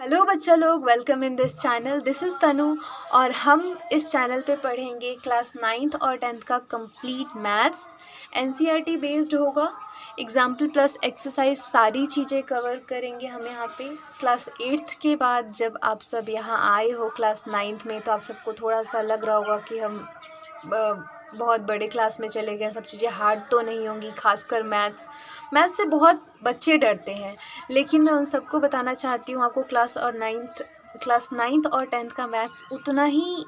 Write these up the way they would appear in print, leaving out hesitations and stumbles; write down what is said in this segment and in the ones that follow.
Hello बच्चा लोग, welcome in this channel. This is Tanu और हम इस चैनल पे पढ़ेंगे क्लास 9th और 10th का कंप्लीट मैथ्स। एनसीईआरटी बेस्ड होगा, एग्जाम्पल प्लस एक्सरसाइज सारी चीज़ें कवर करेंगे हम यहाँ पे। क्लास 8th के बाद जब आप सब यहाँ आए हो क्लास 9th में, तो आप सबको थोड़ा सा लग रहा होगा कि हम बहुत बड़े क्लास में चले गए, सब चीज़ें हार्ड तो नहीं होंगी, खासकर मैथ्स से बहुत बच्चे डरते हैं। लेकिन मैं उन सबको बताना चाहती हूँ, आपको क्लास 9th और 10th का मैथ्स उतना ही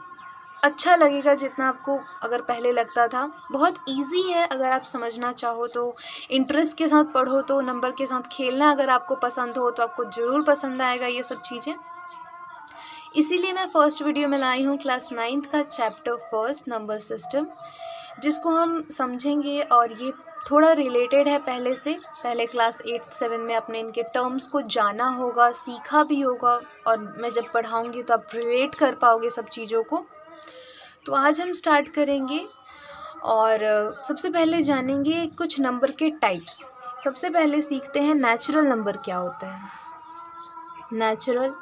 अच्छा लगेगा जितना आपको अगर पहले लगता था। बहुत इजी है, अगर आप समझना चाहो तो, इंटरेस्ट के साथ पढ़ो तो, नंबर के साथ खेलना अगर आपको पसंद हो तो आपको ज़रूर पसंद आएगा ये सब चीज़ें। इसीलिए मैं फर्स्ट वीडियो में लाई हूँ क्लास 9th का चैप्टर फर्स्ट, नंबर सिस्टम, जिसको हम समझेंगे। और ये थोड़ा रिलेटेड है पहले से। पहले क्लास 8-7 में आपने इनके टर्म्स को जाना होगा, सीखा भी होगा, और मैं जब पढ़ाऊँगी तो आप रिलेट कर पाओगे सब चीज़ों को। तो आज हम स्टार्ट करेंगे और सबसे पहले जानेंगे कुछ नंबर के टाइप्स। सबसे पहले सीखते हैं नेचुरल नंबर क्या होता है। नेचुरल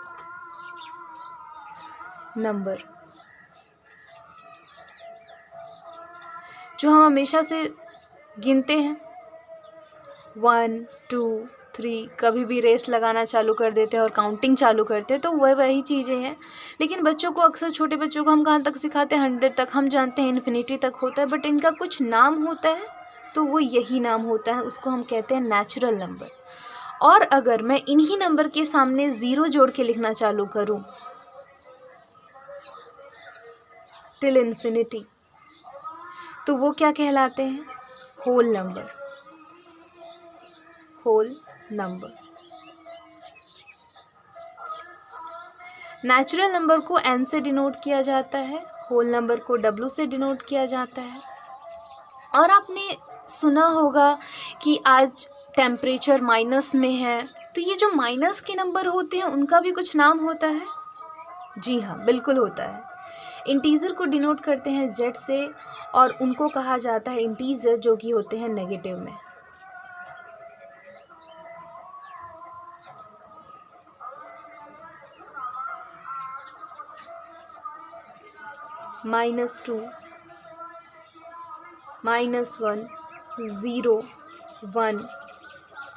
नंबर जो हम हमेशा से गिनते हैं, 1 2 3, कभी भी रेस लगाना चालू कर देते हैं और काउंटिंग चालू करते हैं, तो वही चीज़ें हैं। लेकिन बच्चों को अक्सर, छोटे बच्चों को हम कहाँ तक सिखाते हैं, 100 तक। हम जानते हैं इन्फिनिटी तक होता है, बट इनका कुछ नाम होता है, तो वो यही नाम होता है, उसको हम कहते हैं नेचुरल नंबर। और अगर मैं इन्हीं नंबर के सामने ज़ीरो जोड़ के लिखना चालू करूँ, टिल इन्फिनिटी, तो वो क्या कहलाते हैं? Whole number. Whole number. Natural number को n से डिनोट किया जाता है, होल नंबर को w से डिनोट किया जाता है। और आपने सुना होगा कि आज टेम्परेचर माइनस में है, तो ये जो माइनस के नंबर होते हैं उनका भी कुछ नाम होता है। जी हाँ, बिल्कुल होता है। इंटीजर को डिनोट करते हैं z से, और उनको कहा जाता है इंटीजर जो कि होते हैं नेगेटिव में। -2, -1, 0, 1,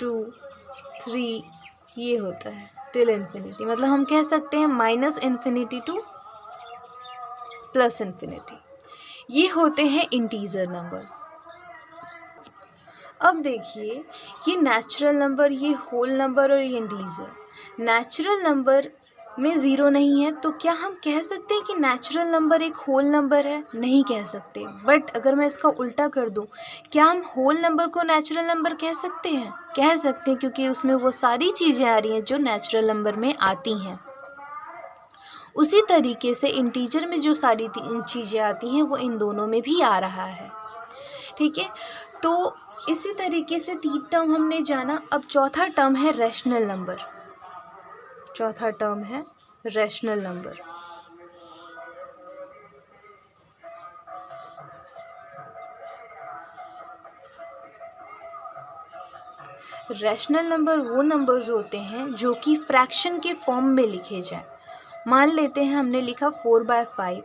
2, 3, ये होता है टिल इन्फिनिटी। मतलब हम कह सकते हैं -∞ टू +∞। ये होते हैं इंटीजर नंबर्स। अब देखिए, ये नेचुरल नंबर, ये होल नंबर और ये इंटीजर। नेचुरल नंबर में ज़ीरो नहीं है, तो क्या हम कह सकते हैं कि नेचुरल नंबर एक होल नंबर है? नहीं कह सकते। बट अगर मैं इसका उल्टा कर दूं, क्या हम होल नंबर को नेचुरल नंबर कह सकते हैं? कह सकते हैं, क्योंकि उसमें वो सारी चीज़ें आ रही हैं जो नेचुरल नंबर में आती हैं। उसी तरीके से इंटीजर में जो सारी चीज़ें आती हैं वो इन दोनों में भी आ रहा है। ठीक है, तो इसी तरीके से 3 टर्म हमने जाना। अब चौथा टर्म है रैशनल नंबर। चौथा टर्म है रैशनल नंबर। रैशनल नंबर वो नंबर्स होते हैं जो कि फ्रैक्शन के फॉर्म में लिखे जाएं। मान लेते हैं हमने लिखा 4/5,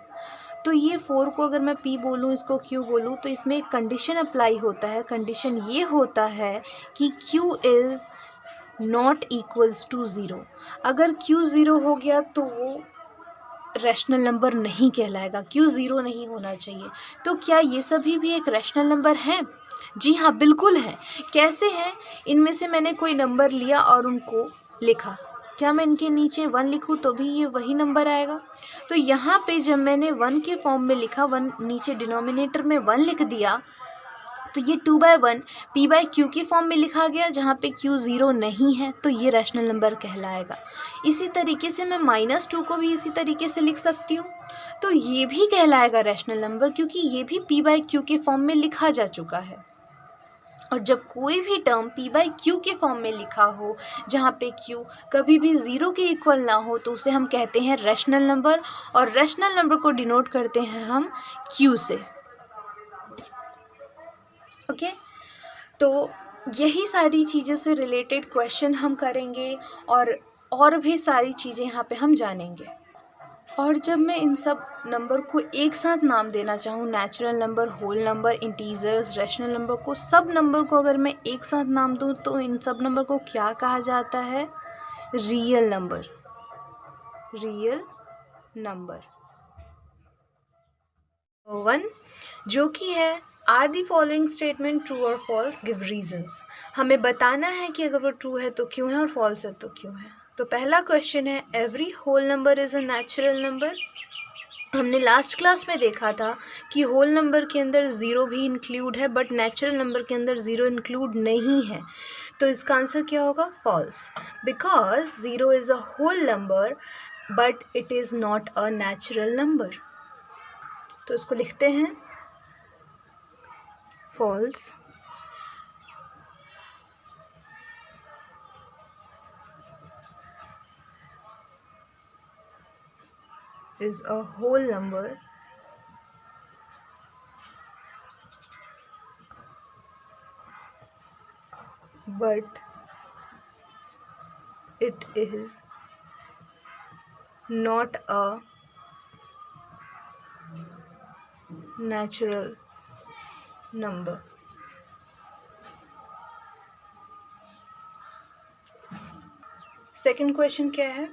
तो ये 4 को अगर मैं p बोलूँ, इसको q बोलूँ, तो इसमें एक कंडीशन अप्लाई होता है। कंडीशन ये होता है कि q is not equals to 0। अगर q 0 हो गया तो वो रैशनल नंबर नहीं कहलाएगा, q 0 नहीं होना चाहिए। तो क्या ये सभी भी एक रैशनल नंबर हैं? जी हाँ, बिल्कुल है। कैसे हैं? इनमें से मैंने कोई नंबर लिया और उनको लिखा, क्या मैं इनके नीचे 1 लिखूँ तो भी ये वही नंबर आएगा? तो यहाँ पे जब मैंने 1 के फॉर्म में लिखा, 1 नीचे डिनोमिनेटर में 1 लिख दिया, तो ये 2/1 p/q के फॉर्म में लिखा गया, जहाँ पे q 0 नहीं है, तो ये रैशनल नंबर कहलाएगा। इसी तरीके से मैं -2 को भी इसी तरीके से लिख सकती हूँ, तो ये भी कहलाएगा रैशनल नंबर, क्योंकि ये भी p/q के फॉर्म में लिखा जा चुका है। और जब कोई भी टर्म p/q के फॉर्म में लिखा हो, जहाँ पे q कभी भी 0 के इक्वल ना हो, तो उसे हम कहते हैं रैशनल नंबर। और रैशनल नंबर को डिनोट करते हैं हम q से। ओके, तो यही सारी चीज़ों से रिलेटेड क्वेश्चन हम करेंगे। और और भी सारी चीज़ें यहाँ पे हम जानेंगे। और जब मैं इन सब नंबर को एक साथ नाम देना चाहूँ, natural number, whole number, integers, rational number को, सब नंबर को अगर मैं एक साथ नाम दूँ तो इन सब नंबर को क्या कहा जाता है? Real number. रियल नंबर 1 जो कि है are the following statement true और फॉल्स, गिव रीजंस। हमें बताना है कि अगर वो ट्रू है तो क्यों है और फॉल्स है तो क्यों है। तो पहला क्वेश्चन है, every whole number is a natural number. हमने लास्ट क्लास में देखा था कि होल नंबर के अंदर ज़ीरो भी इंक्लूड है, बट नेचुरल नंबर के अंदर ज़ीरो इंक्लूड नहीं है। तो इसका आंसर क्या होगा? False, because zero is a whole number but it is not a natural number. तो इसको लिखते हैं false. is a whole number but it is not a natural number. Second question क्या है,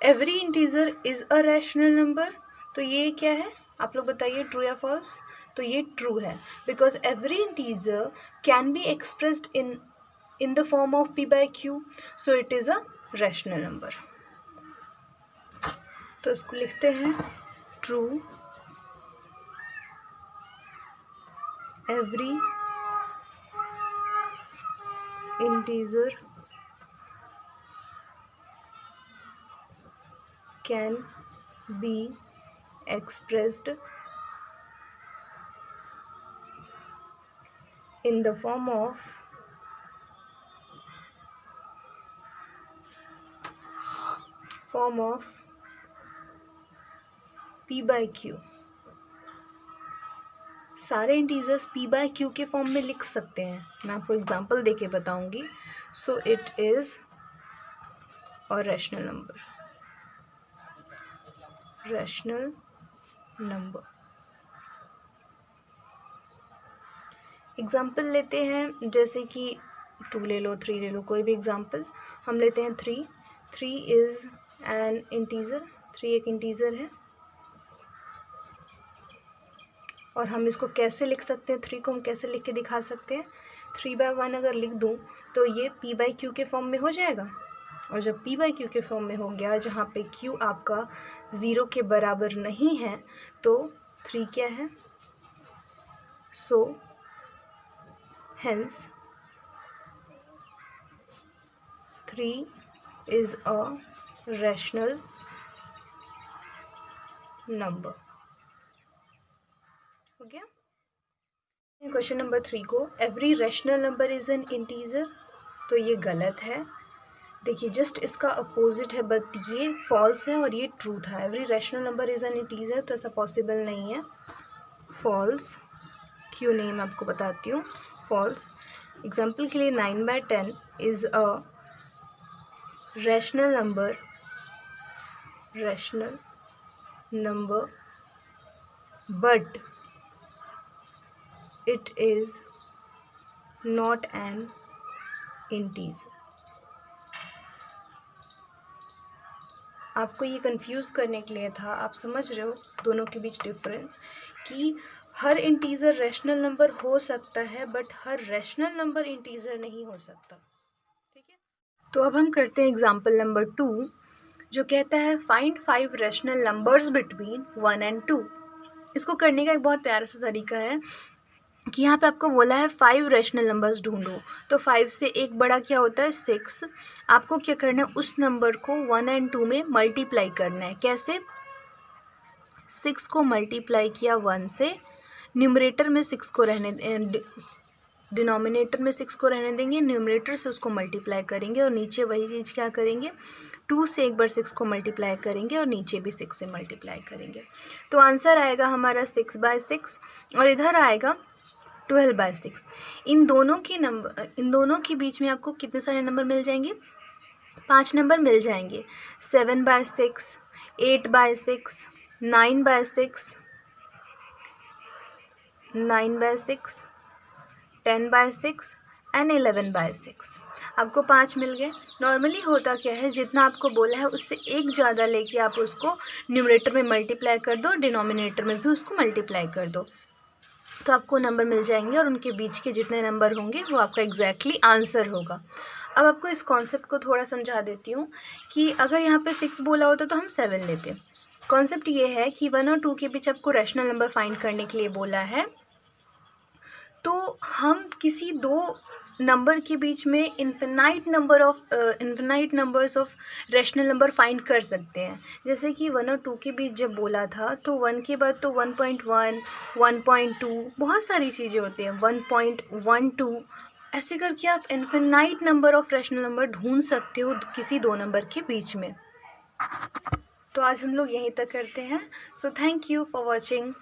every integer is a rational number. तो ये क्या है, आप लोग बताइए, ट्रू या फॉल्स? तो ये ट्रू है, because every integer can be expressed in the form of p by q, so it is a rational number. तो इसको लिखते हैं true, every integer can be expressed in the form of p by q। सारे integers p by q के form में लिख सकते हैं। मैं आपको एग्जांपल देके बताऊंगी। So it is a rational number. Rational number example लेते हैं, जैसे कि 2 ले लो, 3 ले लो, कोई भी एग्जाम्पल। हम लेते हैं 3। 3 इज़ एन इंटीजर। 3 एक इंटीजर है और हम इसको कैसे लिख सकते हैं, 3 को हम कैसे लिख के दिखा सकते हैं? 3/1 अगर लिख दूँ तो ये p by q के फॉर्म में हो जाएगा। और जब p by q के फॉर्म में हो गया, जहाँ पे q आपका 0 के बराबर नहीं है, तो 3 क्या है? सो hence 3 is a rational number। हो गया। क्वेश्चन नंबर 3 को, every rational number is an integer. तो ये गलत है। देखिए, जस्ट इसका अपोजिट है, बट ये फॉल्स है और ये ट्रू था। Every rational number is an integer, तो ऐसा पॉसिबल नहीं है। फॉल्स क्यों नहीं, मैं आपको बताती हूँ। फॉल्स, एग्जाम्पल के लिए 9/10 is a rational number but it is not an integer। आपको ये कंफ्यूज करने के लिए था। आप समझ रहे हो दोनों के बीच डिफरेंस, कि हर इंटीजर रैशनल नंबर हो सकता है but her rational number integer नहीं हो सकता। ठीक है, तो अब हम करते हैं एग्जाम्पल नंबर 2, जो कहता है find 5 rational numbers between 1 and 2। इसको करने का एक बहुत प्यारा सा तरीका है कि यहाँ पे आपको बोला है 5 रैशनल नंबर्स ढूंढो। तो 5 से एक बड़ा क्या होता है? 6। आपको क्या करना है? उस नंबर को 1 and 2 में मल्टीप्लाई करना है। कैसे? 6 को मल्टीप्लाई किया 1 से, न्यूमरेटर में 6 को रहने, डिनोमिनेटर में 6 को रहने देंगे, न्यूमरेटर से उसको मल्टीप्लाई करेंगे और नीचे वही चीज़ क्या करेंगे? 2 से एक बार 6 को मल्टीप्लाई करेंगे और नीचे भी 6 से मल्टीप्लाई करेंगे। तो आंसर आएगा हमारा 6/6 और इधर आएगा 12/6। इन दोनों के बीच में आपको कितने सारे नंबर मिल जाएंगे? 5 नंबर मिल जाएंगे, 7/6, 8/6, 9/6, 9/6, 10/6 एंड 11/6। आपको 5 मिल गए। नॉर्मली होता क्या है, जितना आपको बोला है उससे एक ज़्यादा लेके आप उसको न्यूमरेटर में मल्टीप्लाई कर दो, डिनोमिनेटर में भी उसको मल्टीप्लाई कर दो, तो आपको नंबर मिल जाएंगे और उनके बीच के जितने नंबर होंगे वो आपका एग्जैक्टली आंसर होगा। अब आपको इस कॉन्सेप्ट को थोड़ा समझा देती हूँ कि अगर यहाँ पे 6 बोला होता तो हम 7 लेते। कॉन्सेप्ट ये है कि 1 और 2 के बीच आपको रैशनल नंबर फाइंड करने के लिए बोला है, तो हम किसी दो नंबर के बीच में infinite numbers of rational number find कर सकते हैं। जैसे कि 1 और 2 के बीच जब बोला था तो 1 के बाद तो 1.1, 1.2, बहुत सारी चीज़ें होती हैं, 1.12, ऐसे करके आप infinite number of rational number ढूंढ सकते हो किसी दो नंबर के बीच में। तो आज हम लोग यहीं तक करते हैं। So thank you for watching.